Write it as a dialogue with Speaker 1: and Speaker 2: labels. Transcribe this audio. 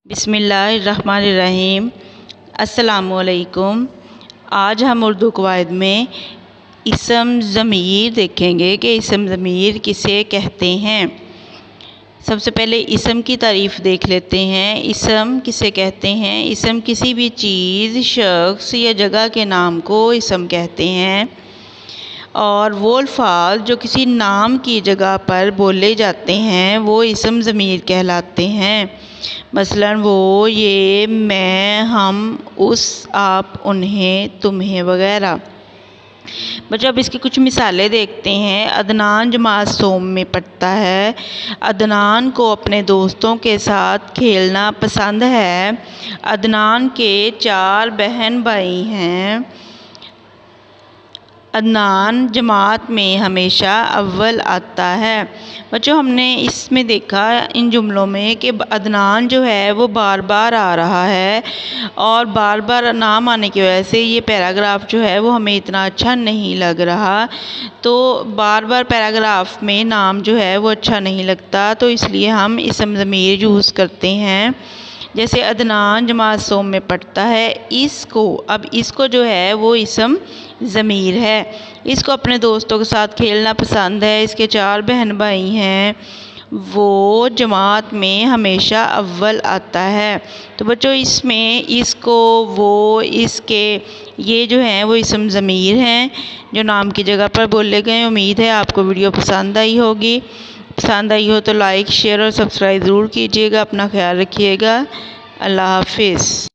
Speaker 1: बिस्मिल्लाहिर्रहमानिर्रहीम। अस्सलामुअलैकुम। आज हम उर्दू कवायद में इसम ज़मीर देखेंगे कि इसम ज़मीर किसे कहते हैं। सबसे पहले इसम की तारीफ़ देख लेते हैं। इसम किसे कहते हैं? इसम किसी भी चीज़, शख्स या जगह के नाम को इसम कहते हैं। और वो अल्फाज जो किसी नाम की जगह पर बोले जाते हैं वो इसम ज़मीर कहलाते हैं। मसलन वो, ये, मैं, हम, उस, आप, उन्हें, तुम्हें वगैरह। बच्चों अब इसकी कुछ मिसालें देखते हैं। अदनान जमात सोम में पढ़ता है। अदनान को अपने दोस्तों के साथ खेलना पसंद है। अदनान के 4 बहन भाई हैं। अदनान जमात में हमेशा अव्वल आता है। बच्चों हमने इसमें देखा इन जुमलों में कि अदनान जो है वो बार बार आ रहा है और बार बार नाम आने की वजह से ये पैराग्राफ जो है वो हमें इतना अच्छा नहीं लग रहा। तो बार बार पैराग्राफ में नाम जो है वो अच्छा नहीं लगता, तो इसलिए हम इसम ज़मीर यूज़ करते हैं। जैसे अदनान जमात सोम में पढ़ता है। इसको जो है वो इसम ज़मीर है। इसको अपने दोस्तों के साथ खेलना पसंद है। इसके 4 बहन भाई हैं। वो जमात में हमेशा अव्वल आता है। तो बच्चों इसमें इसको, वो, इसके, ये जो हैं वो इसम ज़मीर हैं जो नाम की जगह पर बोले गए। उम्मीद है आपको वीडियो पसंद आई होगी। पसंद आई हो तो लाइक, शेयर और सब्सक्राइब ज़रूर कीजिएगा। अपना ख्याल रखिएगा। अल्लाह हाफिज़।